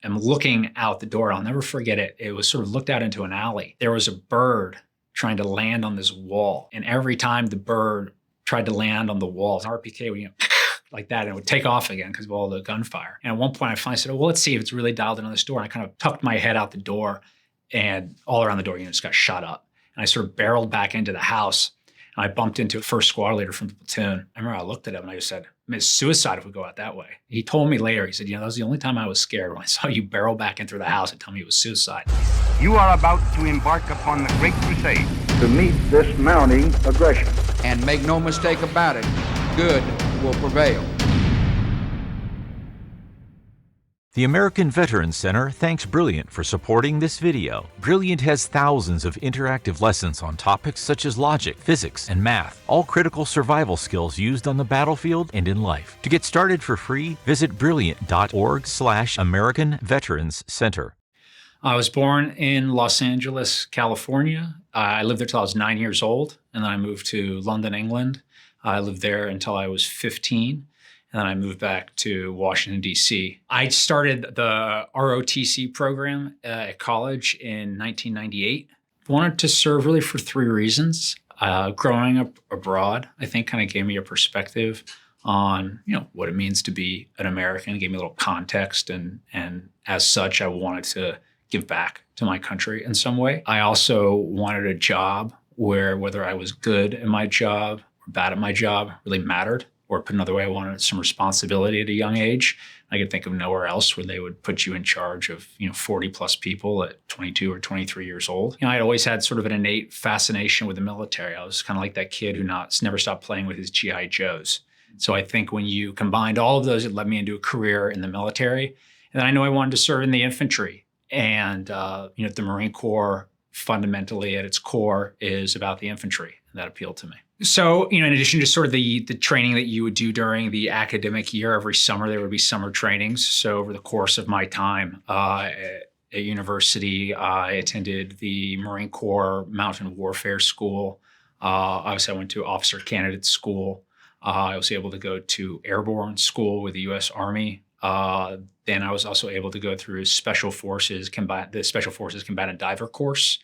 am looking out the door. I'll never forget it. It was sort of looked out into an alley. There was a bird trying to land on this wall. And every time the bird tried to land on the wall, an RPK would, like that, and it would take off again because of all the gunfire. And at one point I finally said, well, let's see if it's really dialed in on this door. And I kind of tucked my head out the door, and all around the door, just got shot up. And I sort of barreled back into the house, and I bumped into a first squad leader from the platoon. I remember I looked at him and I just said, it's suicide if we go out that way. He told me later, he said, that was the only time I was scared, when I saw you barrel back into the house and tell me it was suicide. You are about to embark upon the great crusade to meet this mounting aggression. And make no mistake about it, good will prevail. The American Veterans Center thanks Brilliant for supporting this video. Brilliant has thousands of interactive lessons on topics such as logic, physics, and math, all critical survival skills used on the battlefield and in life. To get started for free, visit brilliant.org/American Veterans Center. I was born in Los Angeles, California. I lived there till I was 9 years old, and then I moved to London, England. I lived there until I was 15. And then I moved back to Washington, D.C. I started the ROTC program at college in 1998. Wanted to serve really for three reasons. Growing up abroad, I think, kind of gave me a perspective on what it means to be an American. It gave me a little context, and as such, I wanted to give back to my country in some way. I also wanted a job where whether I was good at my job or bad at my job really mattered. Or put another way, I wanted some responsibility at a young age. I could think of nowhere else where they would put you in charge of 40 plus people at 22 or 23 years old. I'd always had sort of an innate fascination with the military. I was kind of like that kid who never stopped playing with his G.I. Joes. So I think when you combined all of those, it led me into a career in the military. And then I knew I wanted to serve in the infantry. And the Marine Corps fundamentally at its core is about the infantry. And that appealed to me. So, in addition to sort of the training that you would do during the academic year, every summer there would be summer trainings. So over the course of my time at university, I attended the Marine Corps Mountain Warfare School. Obviously, I went to Officer Candidate School. I was able to go to Airborne School with the U.S. Army. Then I was also able to go through the Special Forces Combatant Diver Course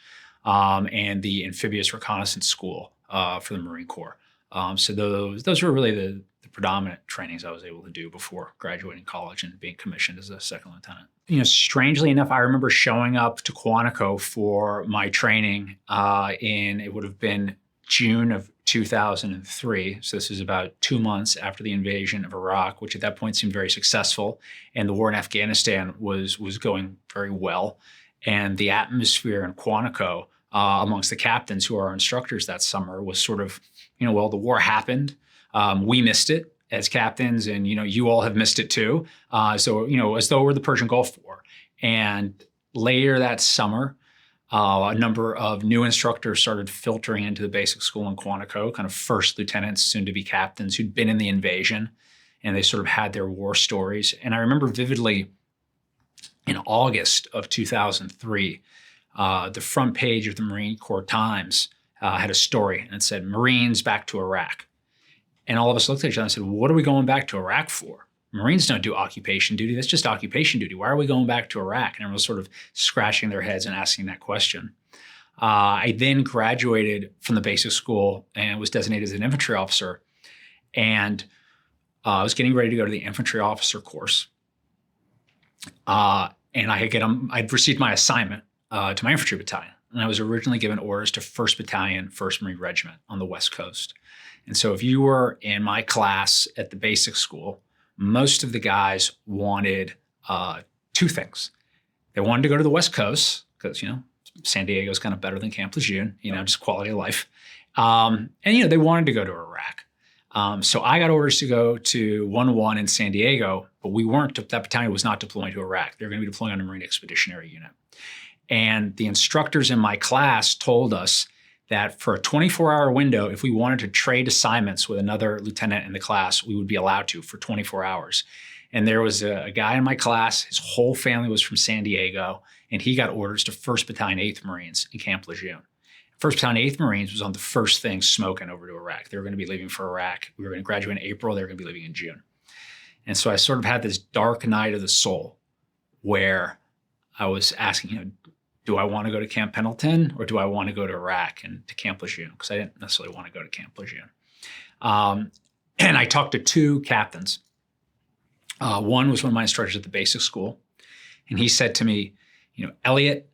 and the Amphibious Reconnaissance School. For the Marine Corps. So those were really the predominant trainings I was able to do before graduating college and being commissioned as a second lieutenant. Strangely enough, I remember showing up to Quantico for my training it would have been June of 2003. So this is about 2 months after the invasion of Iraq, which at that point seemed very successful. And the war in Afghanistan was going very well. And the atmosphere in Quantico amongst the captains who are our instructors that summer was sort of, well, the war happened. We missed it as captains, and, you all have missed it too. So, as though we're the Persian Gulf War. And later that summer, a number of new instructors started filtering into the basic school in Quantico, kind of first lieutenants, soon to be captains, who'd been in the invasion, and they sort of had their war stories. And I remember vividly in August of 2003, the front page of the Marine Corps Times had a story, and it said, Marines back to Iraq. And all of us looked at each other and said, what are we going back to Iraq for? Marines don't do occupation duty. That's just occupation duty. Why are we going back to Iraq? And everyone was sort of scratching their heads and asking that question. I then graduated from the basic school and was designated as an infantry officer. And I was getting ready to go to the infantry officer course. And I'd received my assignment to my infantry battalion. And I was originally given orders to 1st Battalion, 1st Marine Regiment on the West Coast. And so if you were in my class at the basic school, most of the guys wanted two things. They wanted to go to the West Coast because, San Diego's kind of better than Camp Lejeune, just quality of life. And, they wanted to go to Iraq. So I got orders to go to 1-1 in San Diego, but we weren't, that battalion was not deploying to Iraq. They were going to be deploying on a Marine Expeditionary Unit. And the instructors in my class told us that for a 24-hour window, if we wanted to trade assignments with another lieutenant in the class, we would be allowed to for 24 hours. And there was a guy in my class, his whole family was from San Diego, and he got orders to 1st Battalion, 8th Marines in Camp Lejeune. 1st Battalion, 8th Marines was on the first thing smoking over to Iraq. They were going to be leaving for Iraq. We were going to graduate in April. They were going to be leaving in June. And so I sort of had this dark night of the soul where I was asking, do I want to go to Camp Pendleton or do I want to go to Iraq and to Camp Lejeune? Because I didn't necessarily want to go to Camp Lejeune. And I talked to two captains. One was one of my instructors at the basic school. And he said to me, Elliot,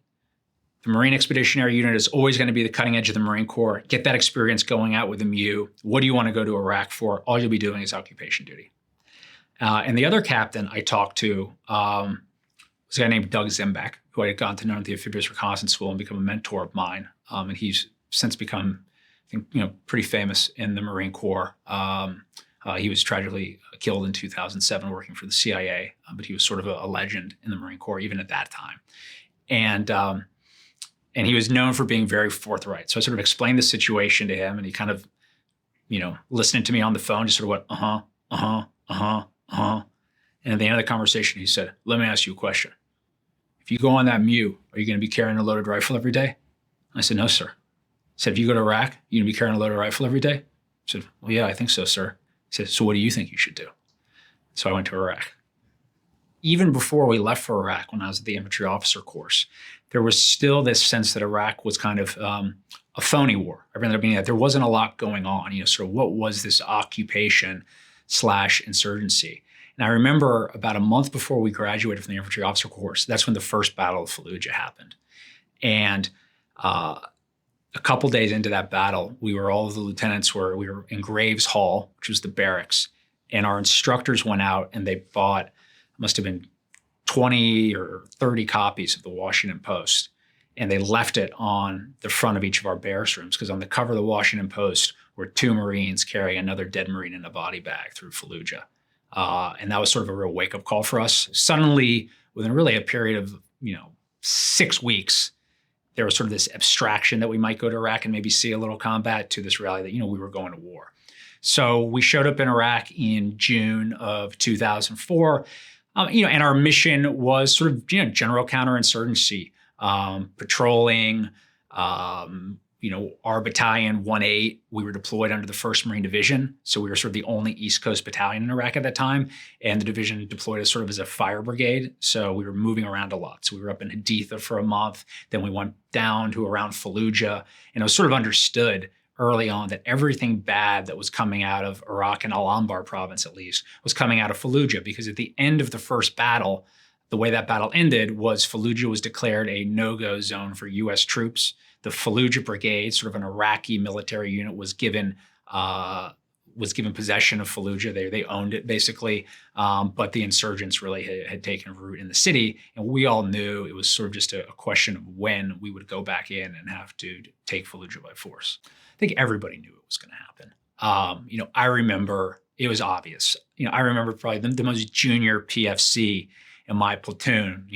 the Marine Expeditionary Unit is always going to be the cutting edge of the Marine Corps. Get that experience going out with the MU. What do you want to go to Iraq for? All you'll be doing is occupation duty. And the other captain I talked to was a guy named Doug Zimbeck, who I had gone to know at the Amphibious Reconnaissance School and become a mentor of mine. And he's since become, I think, pretty famous in the Marine Corps. He was tragically killed in 2007 working for the CIA, but he was sort of a legend in the Marine Corps even at that time. And he was known for being very forthright. So I sort of explained the situation to him, and he kind of, listening to me on the phone, just sort of went, And at the end of the conversation, he said, let me ask you a question. If you go on that MU, are you going to be carrying a loaded rifle every day? I said, no, sir. He said, if you go to Iraq, you're going to be carrying a loaded rifle every day? I said, well, yeah, I think so, sir. He said, so what do you think you should do? So I went to Iraq. Even before we left for Iraq, when I was at the infantry officer course, there was still this sense that Iraq was kind of a phony war. I remember being that there wasn't a lot going on. Sort of what was this occupation / insurgency? And I remember about a month before we graduated from the infantry officer course, that's when the first Battle of Fallujah happened. And a couple days into that battle, all of the lieutenants we were in Graves Hall, which was the barracks, and our instructors went out and they bought, must have been 20 or 30 copies of the Washington Post. And they left it on the front of each of our barracks rooms, because on the cover of the Washington Post were two Marines carrying another dead Marine in a body bag through Fallujah. And that was sort of a real wake-up call for us. Suddenly, within really a period of 6 weeks, there was sort of this abstraction that we might go to Iraq and maybe see a little combat, to this reality that we were going to war. So we showed up in Iraq in June of 2004, and our mission was sort of general counterinsurgency, patrolling. Our battalion 1-8, we were deployed under the 1st Marine Division. So we were sort of the only East Coast battalion in Iraq at that time. And the division deployed us sort of as a fire brigade. So we were moving around a lot. So we were up in Haditha for a month. Then we went down to around Fallujah. And it was sort of understood early on that everything bad that was coming out of Iraq and Al-Anbar province, at least, was coming out of Fallujah. Because at the end of the first battle, the way that battle ended was Fallujah was declared a no-go zone for U.S. troops. The Fallujah Brigade, sort of an Iraqi military unit, was given possession of Fallujah. They owned it basically, but the insurgents really had taken root in the city, and we all knew it was sort of just a question of when we would go back in and have to take Fallujah by force. I think everybody knew it was going to happen. I remember it was obvious. I remember probably the most junior PFC in my platoon,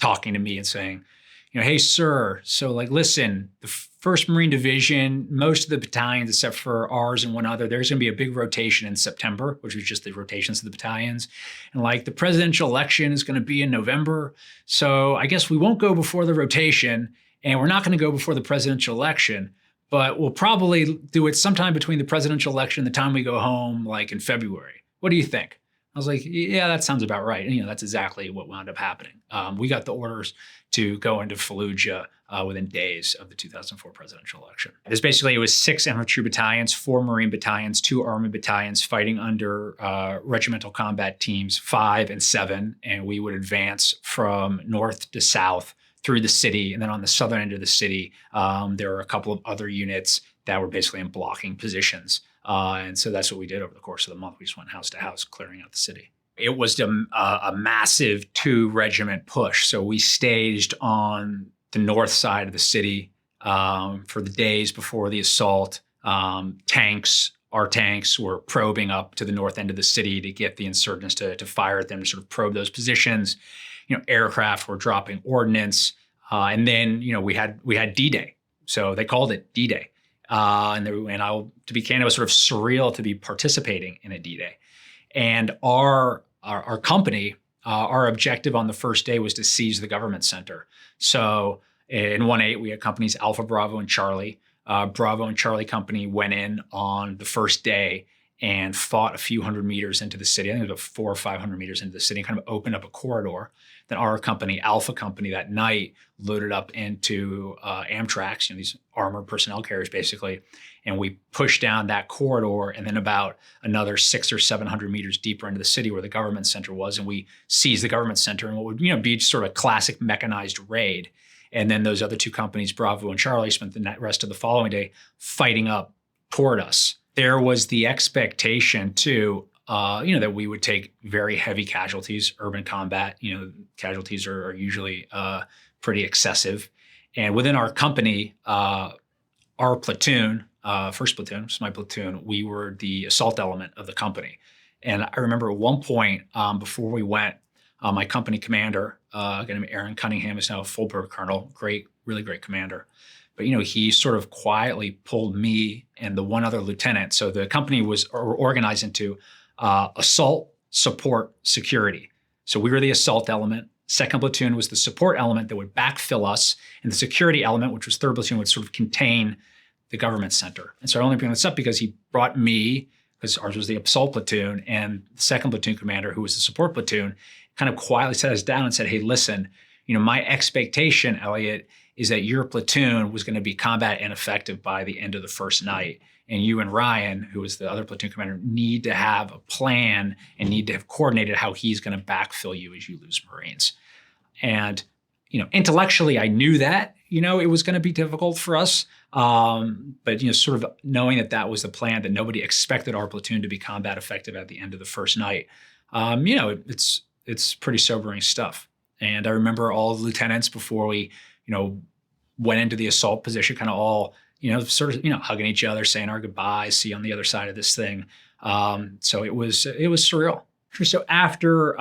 talking to me and saying, hey, sir, so listen, the 1st Marine Division, most of the battalions, except for ours and one other, there's going to be a big rotation in September, which was just the rotations of the battalions. And the presidential election is going to be in November. So I guess we won't go before the rotation, and we're not going to go before the presidential election, but we'll probably do it sometime between the presidential election and the time we go home, in February. What do you think? I was like, yeah, that sounds about right. And, that's exactly what wound up happening. We got the orders to go into Fallujah within days of the 2004 presidential election. It was 6 infantry battalions, 4 Marine battalions, 2 Army battalions fighting under regimental combat teams 5 and 7. And we would advance from north to south through the city. And then on the southern end of the city, there were a couple of other units that were basically in blocking positions. And so that's what we did over the course of the month. We just went house to house, clearing out the city. It was a massive 2-regiment push. So we staged on the north side of the city for the days before the assault. Our tanks were probing up to the north end of the city to get the insurgents to fire at them, to sort of probe those positions. Aircraft were dropping ordnance. And then, we had D-Day. So they called it D-Day. To be candid, it was sort of surreal to be participating in a D-Day. And our company, our objective on the first day was to seize the government center. So in 1-8, we had companies Alpha, Bravo, and Charlie. Bravo and Charlie company went in on the first day and fought a few hundred meters into the city. I think it was about 400 or 500 meters into the city, and kind of opened up a corridor. Then our company, Alpha Company, that night loaded up into Amtraks, these armored personnel carriers, basically, and we pushed down that corridor, and then about another 600 or 700 meters deeper into the city where the government center was, and we seized the government center in what would be sort of a classic mechanized raid. And then those other two companies, Bravo and Charlie, spent the rest of the following day fighting up toward us. There was the expectation too, that we would take very heavy casualties. Urban combat, casualties are usually pretty excessive. And within our company, our platoon, first platoon, which is my platoon, we were the assault element of the company. And I remember at one point before we went, my company commander, a guy named Aaron Cunningham, is now a full-bird colonel, really great commander. But he sort of quietly pulled me and the one other lieutenant. So the company was organized into assault, support, security. So we were the assault element. Second platoon was the support element that would backfill us, and the security element, which was third platoon, would sort of contain the government center. And so I only bring this up because he brought me, because ours was the assault platoon, and the second platoon commander, who was the support platoon, kind of quietly sat us down and said, "Hey, listen, my expectation, Elliot, is that your platoon was going to be combat ineffective by the end of the first night. And you and Ryan, who was the other platoon commander, need to have a plan and need to have coordinated how he's going to backfill you as you lose Marines." And, intellectually, I knew that, it was going to be difficult for us. But, sort of knowing that was the plan, that nobody expected our platoon to be combat effective at the end of the first night, it's pretty sobering stuff. And I remember all the lieutenants before we, went into the assault position, kind of all, hugging each other, saying our goodbyes, see you on the other side of this thing. So it was surreal. So after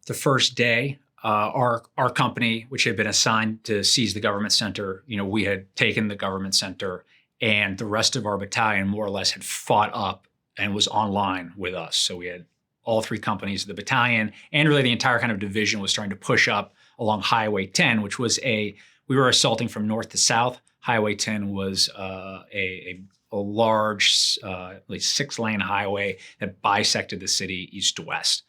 the first day, our company, which had been assigned to seize the government center, we had taken the government center, and the rest of our battalion more or less had fought up and was online with us. So we had all three companies of the battalion, and really the entire kind of division was starting to push up along Highway 10, which was we were assaulting from north to south. Highway 10 was a large, like 6-lane highway that bisected the city east to west.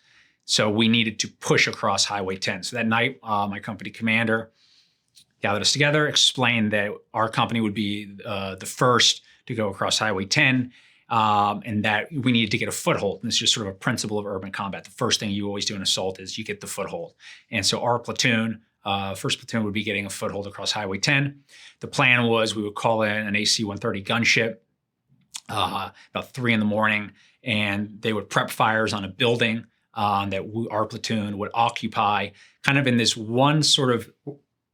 So we needed to push across Highway 10. So that night, my company commander gathered us together, explained that our company would be the first to go across Highway 10, and that we needed to get a foothold. And it's just sort of a principle of urban combat. The first thing you always do in assault is you get the foothold. And so our platoon, first platoon, would be getting a foothold across Highway 10. The plan was we would call in an AC-130 gunship about 3 a.m, and they would prep fires on a building that our platoon would occupy, kind of in this one sort of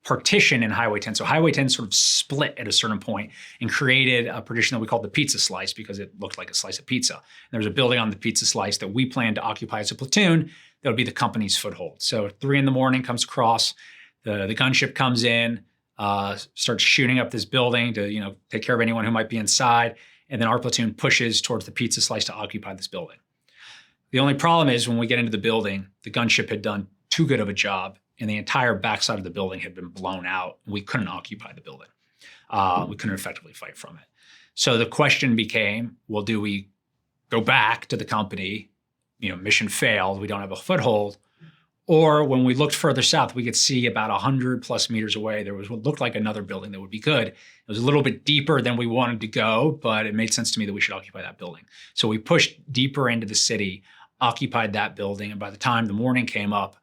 partition in Highway 10. So Highway 10 sort of split at a certain point and created a partition that we called the pizza slice, because it looked like a slice of pizza. And there was a building on the pizza slice that we planned to occupy as a platoon. That would be the company's foothold. So 3 a.m. comes across, the gunship comes in, starts shooting up this building to take care of anyone who might be inside, and then our platoon pushes towards the pizza slice to occupy this building. The only problem is when we get into the building, the gunship had done too good of a job, and the entire backside of the building had been blown out. We couldn't occupy the building. We couldn't effectively fight from it. So the question became, well, do we go back to the company, mission failed, we don't have a foothold, or when we looked further south, we could see about 100 plus meters away, there was what looked like another building that would be good. It was a little bit deeper than we wanted to go, but it made sense to me that we should occupy that building. So we pushed deeper into the city, occupied that building, and by the time the morning came up,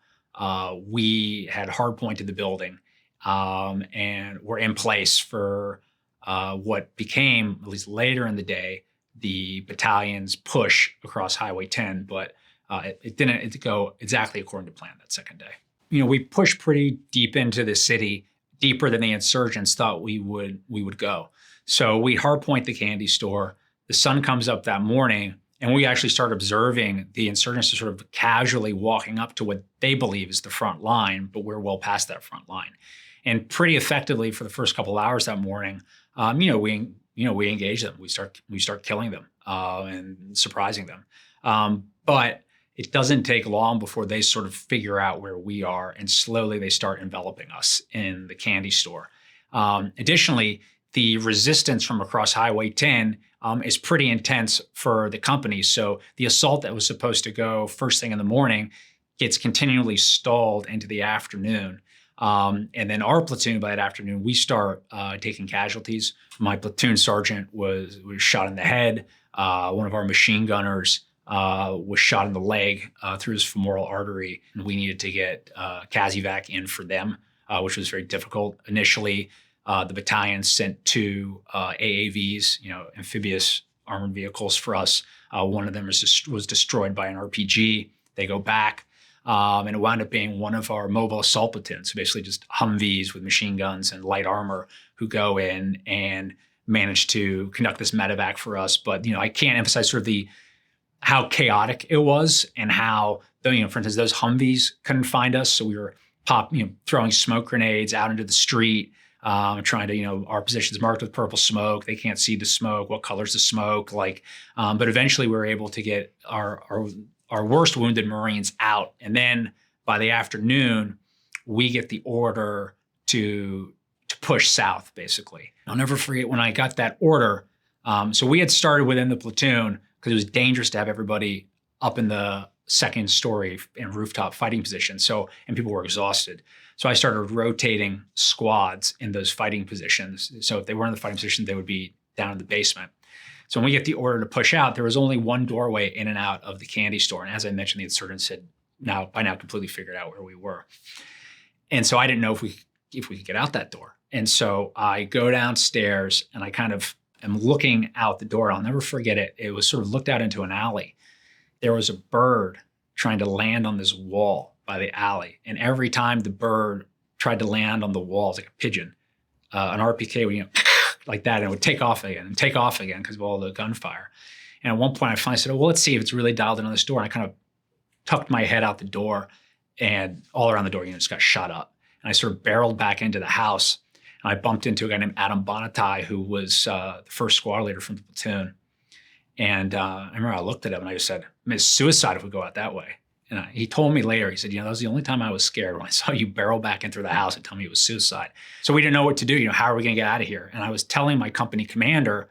we had hardpointed the building and were in place for what became, at least later in the day, the battalion's push across Highway 10, but it didn't go exactly according to plan that second day. We pushed pretty deep into the city, deeper than the insurgents thought we would go. So we hardpoint the candy store. The sun comes up that morning, and we actually start observing the insurgents sort of casually walking up to what they believe is the front line, but we're well past that front line. And pretty effectively for the first couple of hours that morning, we engage them. We start killing them and surprising them. But it doesn't take long before they sort of figure out where we are, and slowly they start enveloping us in the candy store. Additionally, the resistance from across Highway 10 is pretty intense for the company. So the assault that was supposed to go first thing in the morning gets continually stalled into the afternoon. And then our platoon, by that afternoon, we start taking casualties. My platoon sergeant was shot in the head. One of our machine gunners was shot in the leg through his femoral artery. And we needed to get CASEVAC in for them, which was very difficult. Initially, the battalion sent 2 AAVs, amphibious armored vehicles for us. One of them was destroyed by an RPG. They go back. And it wound up being one of our mobile assault platoons, so basically just Humvees with machine guns and light armor who go in and manage to conduct this medevac for us. But, I can't emphasize sort of how chaotic it was and how, for instance, those Humvees couldn't find us. So we were throwing smoke grenades out into the street, trying to, our position's marked with purple smoke. They can't see the smoke. What color's the smoke? But eventually we were able to get our worst wounded Marines out. And then by the afternoon, we get the order to push south, basically. I'll never forget when I got that order. So we had started within the platoon because it was dangerous to have everybody up in the second story and rooftop fighting position. And people were exhausted. So I started rotating squads in those fighting positions. So if they weren't in the fighting position, they would be down in the basement. So when we get the order to push out, there was only one doorway in and out of the candy store. And as I mentioned, the insurgents had by now completely figured out where we were. And so I didn't know if we could get out that door. And so I go downstairs and I kind of am looking out the door. I'll never forget it. It was sort of looked out into an alley. There was a bird trying to land on this wall by the alley. And every time the bird tried to land on the wall, it's like a pigeon, an RPK would, like that, and it would take off again because of all the gunfire. And at one point I finally said, well, let's see if it's really dialed in on this door. And I kind of tucked my head out the door, and all around the door, just got shot up. And I sort of barreled back into the house, and I bumped into a guy named Adam Bonatai, who was the first squad leader from the platoon. And I remember I looked at him and I just said, it's suicide if we go out that way. And he told me later, he said, that was the only time I was scared, when I saw you barrel back into the house and tell me it was suicide. So we didn't know what to do. How are we going to get out of here? And I was telling my company commander,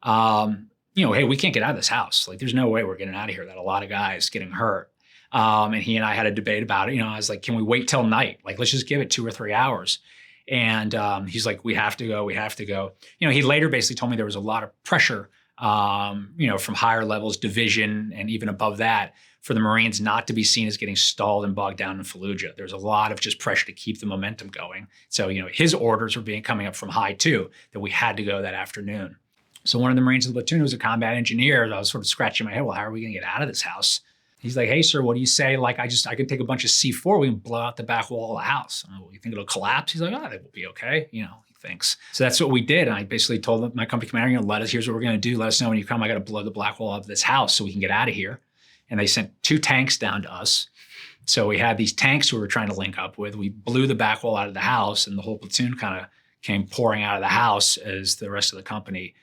hey, we can't get out of this house. There's no way we're getting out of here. That a lot of guys getting hurt. And he and I had a debate about it. I was like, can we wait till night? Let's just give it 2 or 3 hours. And he's like, we have to go. He later basically told me there was a lot of pressure, from higher levels, division, and even above that, for the Marines not to be seen as getting stalled and bogged down in Fallujah. There's a lot of just pressure to keep the momentum going. So, his orders were coming up from high too, that we had to go that afternoon. So one of the Marines in the platoon, who was a combat engineer, I was sort of scratching my head, well, how are we going to get out of this house? He's like, hey, sir, what do you say? I can take a bunch of C4, we can blow out the back wall of the house. I'm like, well, you think it'll collapse? He's like, oh, that will be okay. He thinks. So that's what we did. And I basically told my company commander, here's what we're going to do. Let us know when you come. I got to blow the black wall out of this house so we can get out of here. And they sent 2 tanks down to us. So we had these tanks we were trying to link up with. We blew the back wall out of the house, and the whole platoon kind of came pouring out of the house as the rest of the company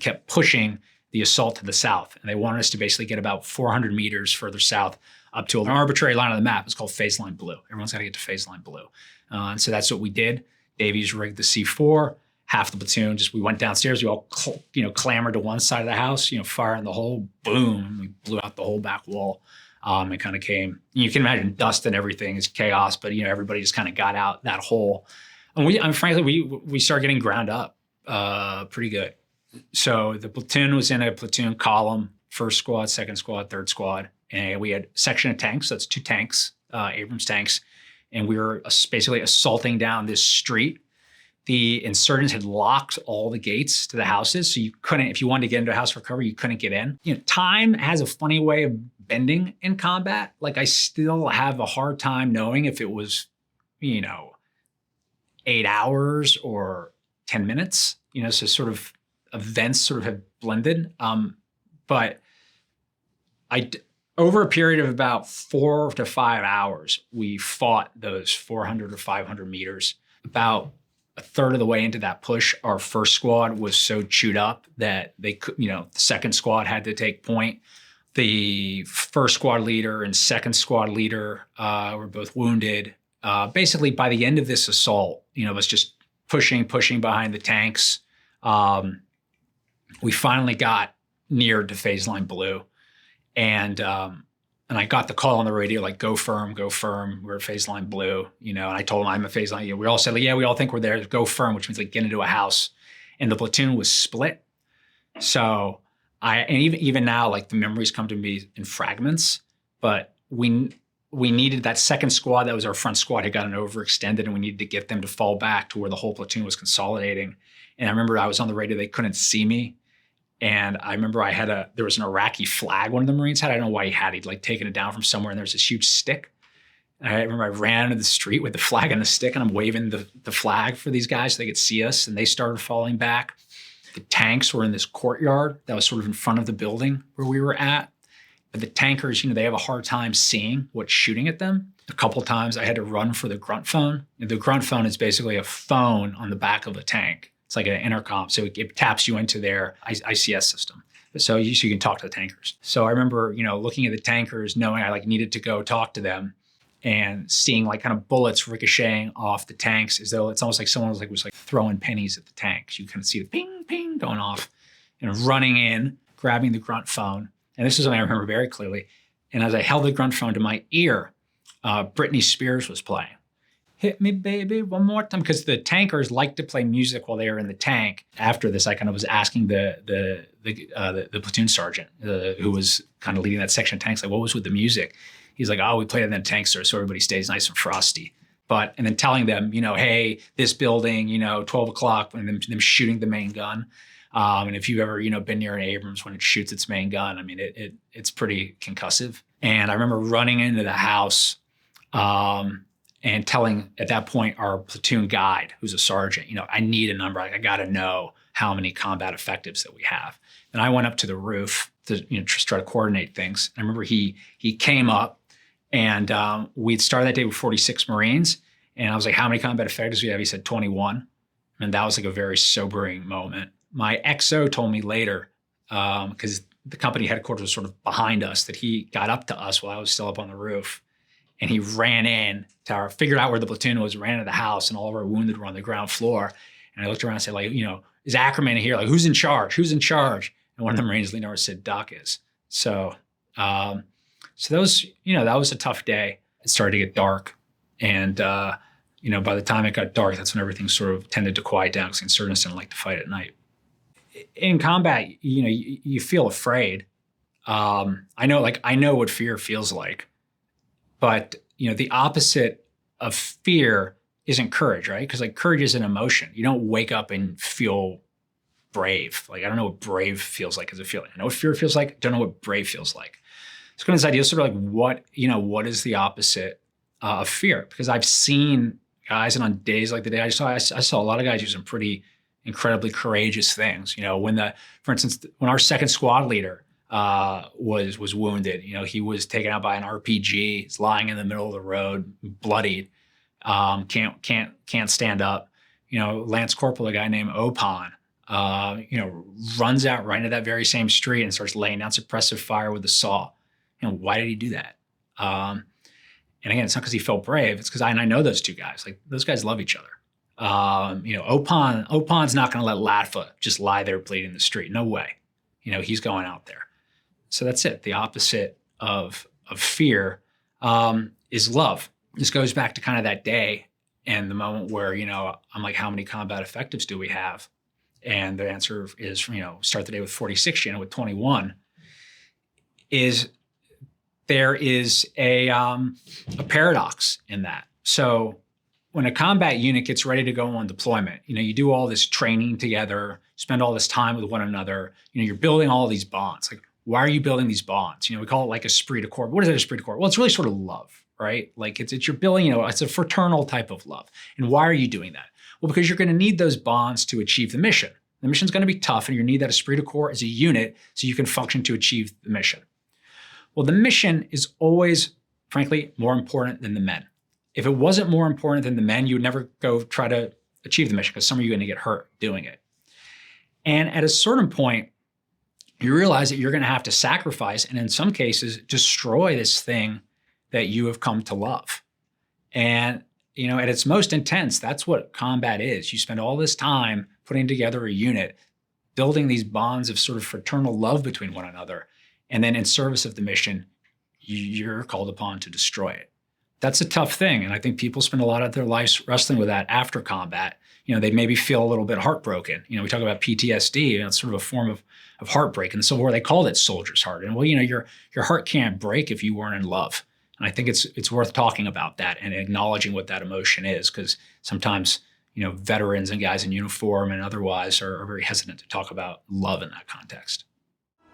kept pushing the assault to the south. And they wanted us to basically get about 400 meters further south up to an arbitrary line on the map. It's called phase line blue. Everyone's got to get to phase line blue. And so that's what we did. Davies rigged the C4. Half the platoon, we went downstairs. We all, clambered to one side of the house, fire in the hole, boom. We blew out the whole back wall. It kind of came, you can imagine dust and everything is chaos, but, everybody just kind of got out that hole. And frankly, we started getting ground up pretty good. So the platoon was in a platoon column, first squad, second squad, third squad. And we had a section of tanks. So that's 2 tanks, Abrams tanks. And we were basically assaulting down this street. The insurgents had locked all the gates to the houses. So you couldn't, if you wanted to get into a house for cover, you couldn't get in. Time has a funny way of bending in combat. I still have a hard time knowing if it was, 8 hours or 10 minutes, so sort of events sort of have blended. But over a period of about 4 to 5 hours, we fought those 400 or 500 meters. About a third of the way into that push, our first squad was so chewed up that they could, the second squad had to take point. The first squad leader and second squad leader were both wounded. Basically, by the end of this assault, us just pushing behind the tanks. we finally got near to phase line blue, and I got the call on the radio, like, go firm, we're at phase line blue, and I told them I'm a phase line. We all said, like, yeah, we all think we're there, go firm, which means like get into a house. And the platoon was split. So and even now, like, the memories come to me in fragments, but we needed that second squad that was our front squad had gotten overextended, and we needed to get them to fall back to where the whole platoon was consolidating. And I remember I was on the radio, they couldn't see me. And I remember there was an Iraqi flag one of the Marines had. I don't know why he had it. He'd like taken it down from somewhere, and there was this huge stick. And I remember I ran into the street with the flag and the stick, and I'm waving the flag for these guys so they could see us, and they started falling back. The tanks were in this courtyard that was sort of in front of the building where we were at. But the tankers, they have a hard time seeing what's shooting at them. A couple of times I had to run for the grunt phone. The grunt phone is basically a phone on the back of a tank. It's like an intercom, so it taps you into their ICS system. So you can talk to the tankers. So I remember, looking at the tankers, knowing I needed to go talk to them, and seeing kind of bullets ricocheting off the tanks, as though it's almost like someone was throwing pennies at the tanks. You kind of see the ping, ping going off, and running in, grabbing the grunt phone. And this is something I remember very clearly. And as I held the grunt phone to my ear, Britney Spears was playing. Hit me, baby, one more time. Because the tankers like to play music while they are in the tank. After this, I kind of was asking the platoon sergeant who was kind of leading that section of tanks, like, what was with the music? He's like, oh, we played it in the tank, sir, so everybody stays nice and frosty. And then telling them, hey, this building, 12 o'clock, and them shooting the main gun. And if you've ever, been near an Abrams when it shoots its main gun, I mean, it's pretty concussive. And I remember running into the house and telling, at that point, our platoon guide, who's a sergeant, I need a number. I got to know how many combat effectives that we have. And I went up to the roof to, just try to coordinate things. I remember he came up, and we'd started that day with 46 Marines. And I was like, how many combat effectives do we have? He said 21. And that was a very sobering moment. My XO told me later, because the company headquarters was sort of behind us, that he got up to us while I was still up on the roof. And he ran in, figured out where the platoon was, ran into the house, and all of our wounded were on the ground floor. And I looked around and said, is Ackerman here? Like, who's in charge? Who's in charge? And one of the Marines leaned over and said, Doc is. So that was, that was a tough day. It started to get dark. And, by the time it got dark, that's when everything sort of tended to quiet down, because insurgents didn't like to fight at night. In combat, you feel afraid. I know what fear feels like. But, the opposite of fear isn't courage, right? Because courage is an emotion. You don't wake up and feel brave. I don't know what brave feels like as a feeling. I know what fear feels like. Don't know what brave feels like. It's kind of this idea, sort of what is the opposite of fear? Because I've seen guys, and on days like the day I saw a lot of guys do some pretty incredibly courageous things. For instance, when our second squad leader was wounded, he was taken out by an RPG. He's lying in the middle of the road, bloodied, can't stand up. Lance Corporal, a guy named Opon, runs out right into that very same street and starts laying down suppressive fire with a saw. Why did he do that? And again, it's not because he felt brave. It's because I know those two guys. Those guys love each other. Opon's not going to let Latfa just lie there bleeding in the street. No way. He's going out there. So that's it. The opposite of fear is love. This goes back to kind of that day and the moment where, I'm like, how many combat effectives do we have? And the answer is, start the day with 46, with 21, is there is a paradox in that. So when a combat unit gets ready to go on deployment, you do all this training together, spend all this time with one another, you're building all these bonds. Why are you building these bonds? We call it esprit de corps. What is it, esprit de corps? Well, it's really sort of love, right? It's you're building, it's a fraternal type of love. And why are you doing that? Well, because you're going to need those bonds to achieve the mission. The mission's going to be tough, and you need that esprit de corps as a unit so you can function to achieve the mission. Well, the mission is always, frankly, more important than the men. If it wasn't more important than the men, you would never go try to achieve the mission, because some of you are going to get hurt doing it. And at a certain point, you realize that you're going to have to sacrifice, and in some cases, destroy this thing that you have come to love. And at its most intense, that's what combat is. You spend all this time putting together a unit, building these bonds of sort of fraternal love between one another, and then in service of the mission, you're called upon to destroy it. That's a tough thing, and I think people spend a lot of their lives wrestling with that after combat. They maybe feel a little bit heartbroken. We talk about PTSD, it's sort of a form of heartbreak. In the Civil War, they called it soldier's heart. And well, your heart can't break if you weren't in love. And I think it's worth talking about that and acknowledging what that emotion is, because sometimes, veterans and guys in uniform and otherwise are very hesitant to talk about love in that context.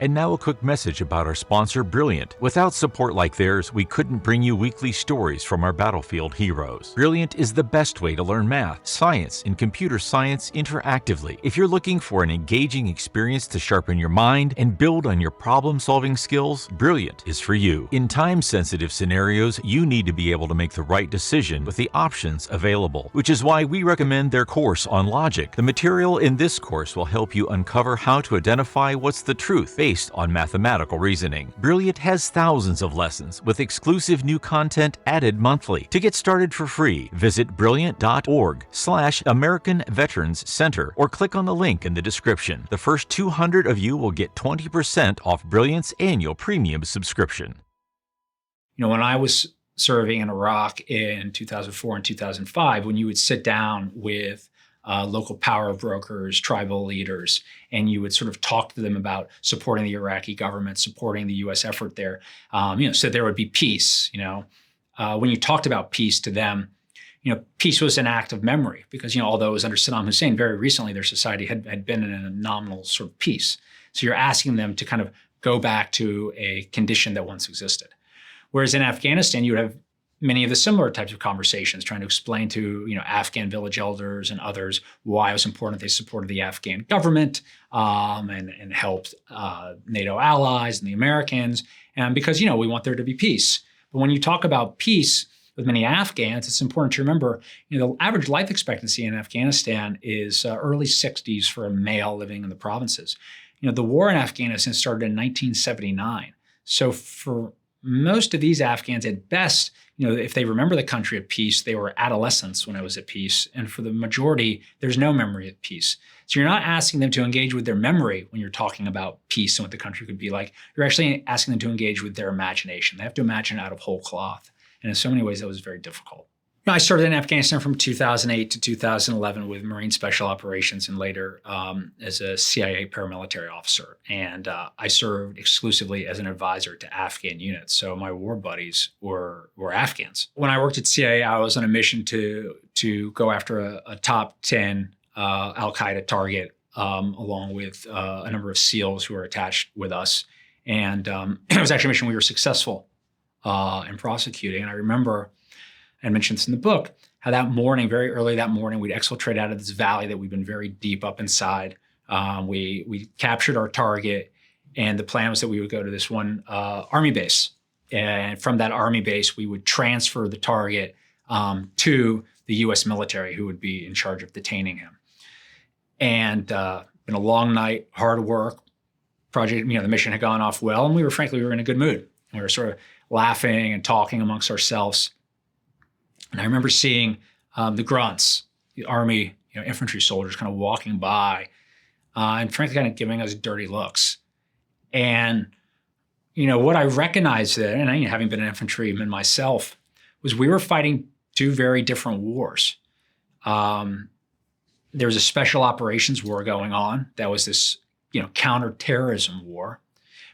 And now a quick message about our sponsor, Brilliant. Without support like theirs, we couldn't bring you weekly stories from our battlefield heroes. Brilliant is the best way to learn math, science, and computer science interactively. If you're looking for an engaging experience to sharpen your mind and build on your problem-solving skills, Brilliant is for you. In time-sensitive scenarios, you need to be able to make the right decision with the options available, which is why we recommend their course on logic. The material in this course will help you uncover how to identify what's the truth based on mathematical reasoning. Brilliant has thousands of lessons with exclusive new content added monthly. To get started for free, visit brilliant.org/American Veterans Center or click on the link in the description. The first 200 of you will get 20% off Brilliant's annual premium subscription. When I was serving in Iraq in 2004 and 2005, when you would sit down with local power brokers, tribal leaders, and you would sort of talk to them about supporting the Iraqi government, supporting the U.S. effort there, so there would be peace. When you talked about peace to them, peace was an act of memory because, although it was under Saddam Hussein, very recently their society had been in a nominal sort of peace. So you're asking them to kind of go back to a condition that once existed. Whereas in Afghanistan, you would have many of the similar types of conversations, trying to explain to Afghan village elders and others why it was important they supported the Afghan government and helped NATO allies and the Americans, and because we want there to be peace. But when you talk about peace with many Afghans, it's important to remember the average life expectancy in Afghanistan is early 60s for a male living in the provinces. The war in Afghanistan started in 1979, so for most of these Afghans, at best, if they remember the country at peace, they were adolescents when it was at peace. And for the majority, there's no memory at peace. So you're not asking them to engage with their memory when you're talking about peace and what the country could be like. You're actually asking them to engage with their imagination. They have to imagine out of whole cloth. And in so many ways, that was very difficult. I started in Afghanistan from 2008 to 2011 with Marine Special Operations and later as a CIA paramilitary officer. And I served exclusively as an advisor to Afghan units. So my war buddies were Afghans. When I worked at CIA, I was on a mission to go after a top 10 al-Qaeda target along with a number of SEALs who were attached with us. And it was actually a mission we were successful in prosecuting. And I remember, I mentioned this in the book, how that morning, very early that morning, we'd exfiltrate out of this valley that we'd been very deep up inside. We captured our target, and the plan was that we would go to this one army base. And from that army base, we would transfer the target to the U.S. military, who would be in charge of detaining him. And been a long night, hard work. Project, the mission had gone off well, and we were in a good mood. We were sort of laughing and talking amongst ourselves. And I remember seeing the grunts, the Army, infantry soldiers kind of walking by and frankly kind of giving us dirty looks. And, what I recognized then, and having been an infantryman myself, was we were fighting two very different wars. There was a special operations war going on. That was this, counterterrorism war.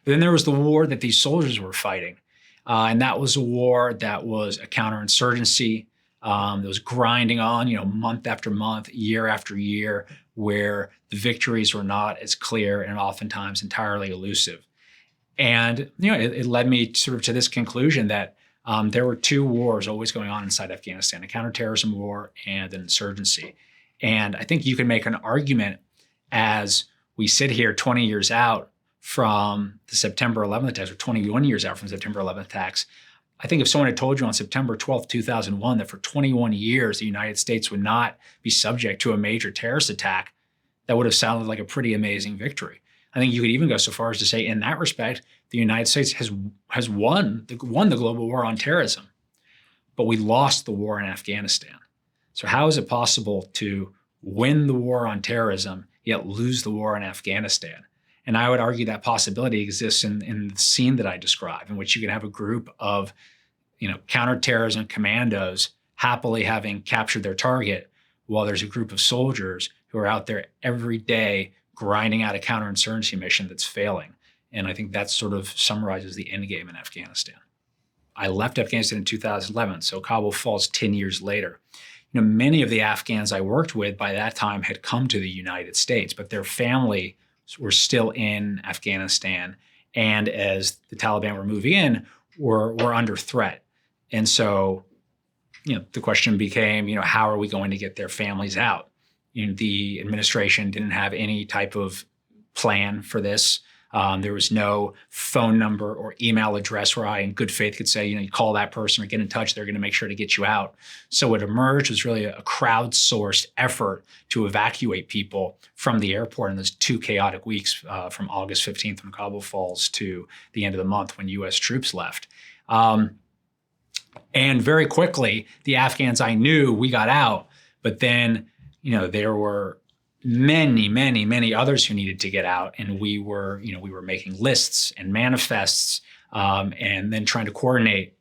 But then there was the war that these soldiers were fighting. And that was a war that was a counterinsurgency that was grinding on, month after month, year after year, where the victories were not as clear and oftentimes entirely elusive. And, it led me sort of to this conclusion that there were two wars always going on inside Afghanistan, a counterterrorism war and an insurgency. And I think you can make an argument as we sit here 20 years out from the September 11th attacks, or 21 years out from September 11th attacks. I think if someone had told you on September 12th, 2001, that for 21 years, the United States would not be subject to a major terrorist attack, that would have sounded like a pretty amazing victory. I think you could even go so far as to say, in that respect, the United States has won the global war on terrorism. but we lost the war in Afghanistan. So how is it possible to win the war on terrorism, yet lose the war in Afghanistan? And I would argue that possibility exists in the scene that I described, in which you can have a group of, counterterrorism commandos happily having captured their target, while there's a group of soldiers who are out there every day grinding out a counterinsurgency mission that's failing. And I think that sort of summarizes the end game in Afghanistan. I left Afghanistan in 2011, so Kabul falls 10 years later. Many of the Afghans I worked with by that time had come to the United States, but their family were still in Afghanistan. And as the Taliban were moving in, were under threat. And so, the question became, how are we going to get their families out? The administration didn't have any type of plan for this. There was no phone number or email address where I, in good faith, could say, you call that person or get in touch. They're going to make sure to get you out. So what emerged was really a crowdsourced effort to evacuate people from the airport in those 2 chaotic weeks from August 15th when Kabul falls to the end of the month when U.S. troops left. And very quickly, the Afghans I knew, we got out. But then, there were many others who needed to get out, and we were making lists and manifests, and then trying to coordinate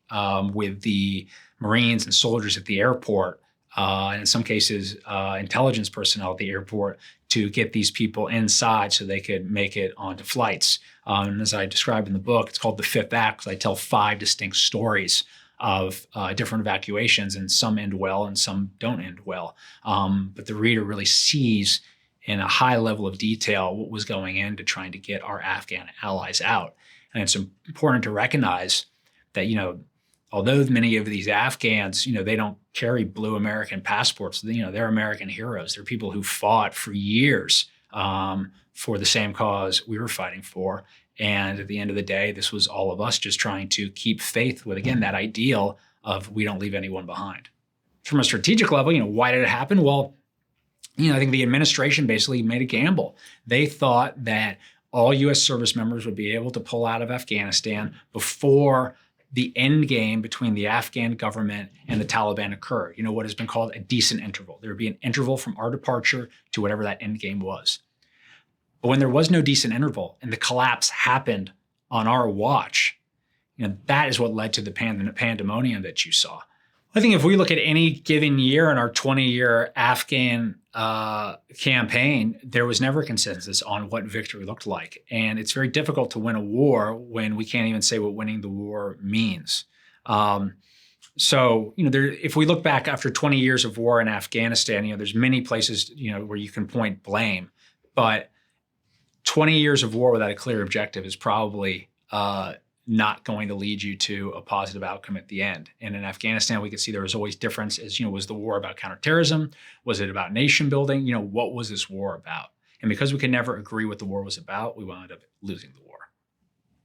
with the Marines and soldiers at the airport, and in some cases, intelligence personnel at the airport, to get these people inside so they could make it onto flights. And as I described in the book, it's called The Fifth Act, because I tell 5 distinct stories of different evacuations, and some end well and some don't end well. But the reader really sees in a high level of detail what was going into trying to get our Afghan allies out. And it's important to recognize that, although many of these Afghans, they don't carry blue American passports, they're American heroes. They're people who fought for years for the same cause we were fighting for. And at the end of the day, this was all of us just trying to keep faith with, again, that ideal of we don't leave anyone behind. From a strategic level, why did it happen? Well, I think the administration basically made a gamble. They thought that all U.S. service members would be able to pull out of Afghanistan before the end game between the Afghan government and the Taliban occurred. What has been called a decent interval. There would be an interval from our departure to whatever that end game was. But when there was no decent interval and the collapse happened on our watch, that is what led to the pandemonium that you saw. I think if we look at any given year in our 20-year Afghan campaign, there was never consensus on what victory looked like. And it's very difficult to win a war when we can't even say what winning the war means. If we look back after 20 years of war in Afghanistan, there's many places, where you can point blame. But 20 years of war without a clear objective is probably not going to lead you to a positive outcome at the end. And in Afghanistan, we could see there was always difference as, was the war about counterterrorism? Was it about nation building? What was this war about? And because we could never agree what the war was about, we wound up losing the war.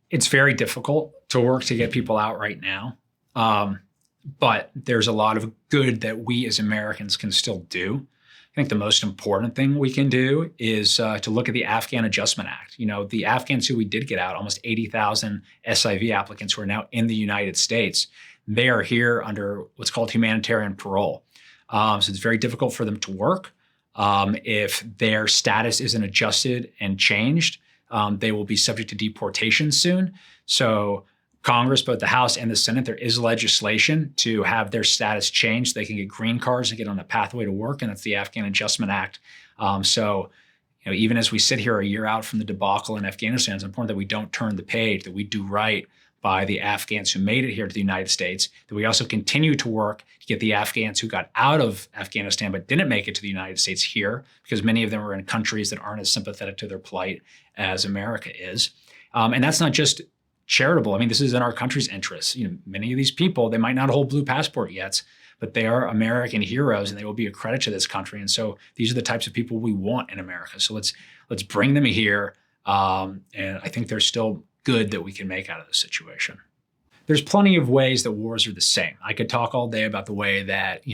It's very difficult to work to get people out right now. But there's a lot of good that we as Americans can still do. I think the most important thing we can do is to look at the Afghan Adjustment Act. The Afghans who we did get out, almost 80,000 SIV applicants who are now in the United States, they are here under what's called humanitarian parole. So it's very difficult for them to work. If their status isn't adjusted and changed, they will be subject to deportation soon. So Congress, both the House and the Senate, there is legislation to have their status changed. They can get green cards and get on a pathway to work, and that's the Afghan Adjustment Act. Even as we sit here a year out from the debacle in Afghanistan, it's important that we don't turn the page, that we do right by the Afghans who made it here to the United States, that we also continue to work to get the Afghans who got out of Afghanistan but didn't make it to the United States here, because many of them are in countries that aren't as sympathetic to their plight as America is. And that's not just charitable. This is in our country's interests. Many of these people, they might not hold blue passport yet, but they are American heroes and they will be a credit to this country. And so these are the types of people we want in America. So let's bring them here. And I think there's still good that we can make out of this situation. there's plenty of ways that wars are the same. I could talk all day about the way that,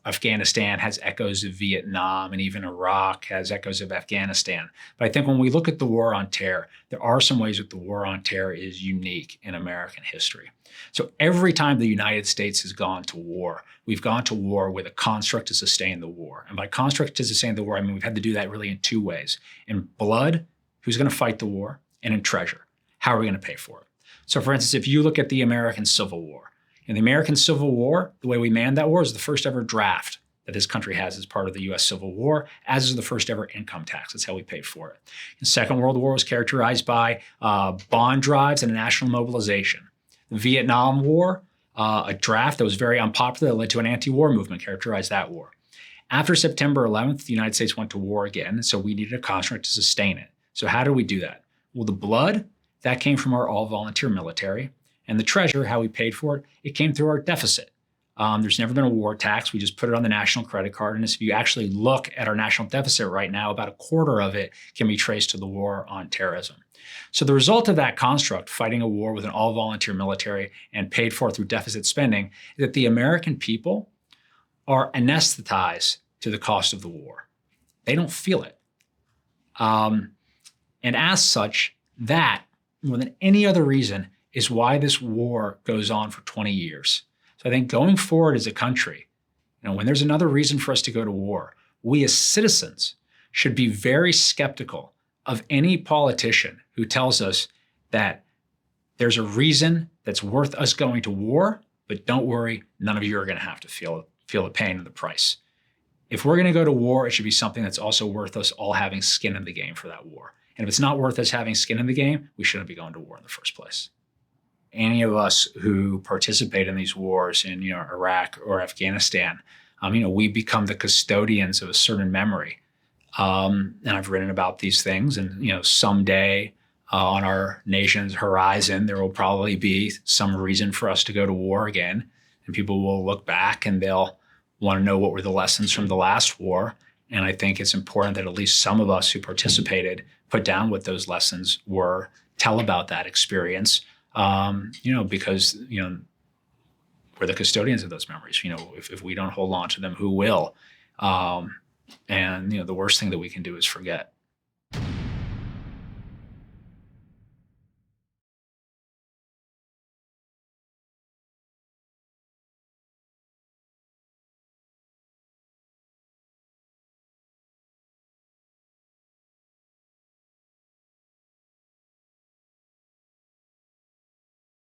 Afghanistan has echoes of Vietnam, and even Iraq has echoes of Afghanistan. But I think when we look at the war on terror, there are some ways that the war on terror is unique in American history. So every time the United States has gone to war, we've gone to war with a construct to sustain the war. And by construct to sustain the war, I mean we've had to do that really in two ways. In blood, who's going to fight the war? And in treasure, how are we going to pay for it? So for instance, if you look at the American Civil War, in the American Civil War, the way we manned that war is the first ever draft that this country has as part of the US Civil War, as is the first ever income tax. That's how we paid for it. The Second World War was characterized by bond drives and a national mobilization. The Vietnam War, a draft that was very unpopular that led to an anti-war movement, characterized that war. After September 11th, the United States went to war again, so we needed a construct to sustain it. So how did we do that? Well, the blood, that came from our all-volunteer military. And the treasure, how we paid for it, it came through our deficit. There's never been a war tax. We just put it on the national credit card. And if you actually look at our national deficit right now, about a quarter of it can be traced to the war on terrorism. So the result of that construct, fighting a war with an all-volunteer military and paid for through deficit spending, is that the American people are anesthetized to the cost of the war. They don't feel it. And as such, that, more than any other reason, is why this war goes on for 20 years. So I think going forward as a country, when there's another reason for us to go to war, we as citizens should be very skeptical of any politician who tells us that there's a reason that's worth us going to war, but don't worry, none of you are going to have to feel the pain of the price. If we're going to go to war, it should be something that's also worth us all having skin in the game for that war. And if it's not worth us having skin in the game, we shouldn't be going to war in the first place. Any of us who participate in these wars in Iraq or Afghanistan, we become the custodians of a certain memory. And I've written about these things. And someday on our nation's horizon, there will probably be some reason for us to go to war again. And people will look back and they'll want to know what were the lessons from the last war. And I think it's important that at least some of us who participated put down what those lessons were, tell about that experience, because, we're the custodians of those memories. If we don't hold on to them, who will? And the worst thing that we can do is forget.